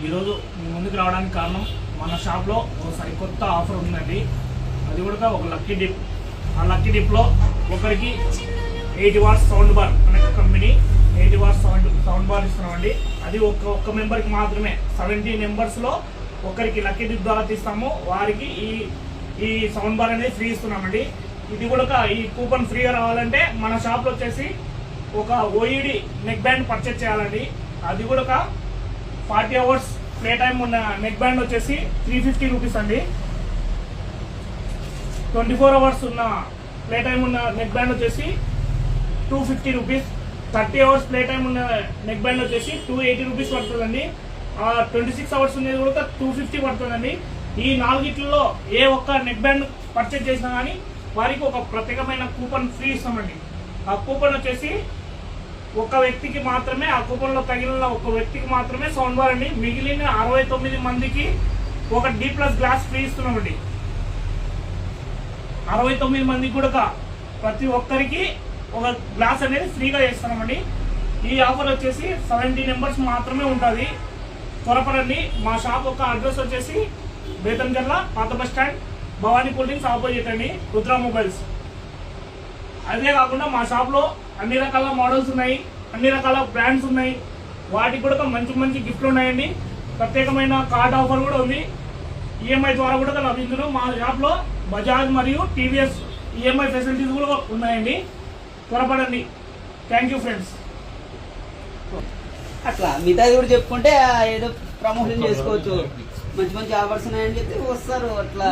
ఈరోజు మీ ముందుకు రావడానికి కారణం మన షాప్లో ఒక సరికొత్త ఆఫర్ ఉందండి. అది కూడా ఒక లక్కీ డిప్. ఆ లక్కీ డిప్లో ఒకరికి 80 వాట్స్ సౌండ్ బార్ అనే కంపెనీ 80 వాట్స్ సౌండ్ బార్ ఇస్తున్నామండి. అది ఒక్క మెంబర్కి మాత్రమే. 70 మెంబర్స్లో ఒకరికి లక్కీ డిప్ ద్వారా తీస్తాము. వారికి ఈ సౌండ్ బార్ అనేది ఫ్రీ ఇస్తున్నామండి. ఇది కూడా ఈ కూపన్ ఫ్రీగా రావాలంటే మన షాప్లో వచ్చేసి ఒక ఓఈడి నెక్ బ్యాండ్ పర్చేజ్ చేయాలండి. అది కూడా 40 అవర్స్ ప్లే టైం ఉన్న నెక్ బ్యాండ్ వచ్చేసి 350 రూపీస్ అండి. 24 అవర్స్ ఉన్న ప్లే టైం ఉన్న నెక్ బ్యాండ్ వచ్చేసి 250 రూపీస్. 30 అవర్స్ ప్లే టైం ఉన్న నెక్ బ్యాండ్ వచ్చేసి 280 రూపీస్ పడుతుందండి. 26 అవర్స్ ఉన్నది కూడా 250 పడుతుందండి. ఈ నాలుగిట్లలో ఏ ఒక్క నెక్ బ్యాండ్ పర్చేజ్ చేసినా కానీ వారికి ఒక ప్రత్యేకమైన కూపన్ ఫ్రీ ఇస్తామండి. ఆ కూపన్ వచ్చేసి ఒక వ్యక్తికి మాత్రమే, ఆ కూపన్లో తగిలిన ఒక వ్యక్తికి మాత్రమే సౌండ్ బార్ అండి. మిగిలిన 69 మందికి ఒక D+ గ్లాస్ ఫ్రీ ఇస్తున్నామండి. 69 మందికి కూడా ప్రతి ఒక్కరికి ఒక గ్లాస్ అనేది ఫ్రీగా చేస్తున్నామండి. ఈ ఆఫర్ వచ్చేసి 70 మెంబర్స్ మాత్రమే ఉంటుంది. త్వరపడండి. మా షాప్ ఒక అడ్రస్ వచ్చేసి బేతంచెర్ల పాత bus stand, Bhavani cool drinks opposite అండి, రుద్ర మొబైల్స్. అదే కాకుండా మా షాప్లో అన్ని రకాల మోడల్స్ ఉన్నాయి, అన్ని రకాల బ్రాండ్స్ ఉన్నాయి. వాటికి కూడా మంచి మంచి గిఫ్ట్లు ఉన్నాయండి. ప్రత్యేకమైన కార్డ్ ఆఫర్ కూడా ఉంది. ఈఎంఐ ద్వారా కూడా లభించును. మా షాప్లో బజాజ్ మరియు టీవీఎస్ ఈఎంఐ ఫెసిలిటీస్ కూడా ఉన్నాయండి. త్వరపడండి. Thank you friends. అట్లా మిగతాది కూడా చెప్పుకుంటే ఏదో ప్రమోషన్ చేసుకోవచ్చు. మంచి మంచి ఆఫర్స్ ఉన్నాయని చెప్పి వస్తారు అట్లా.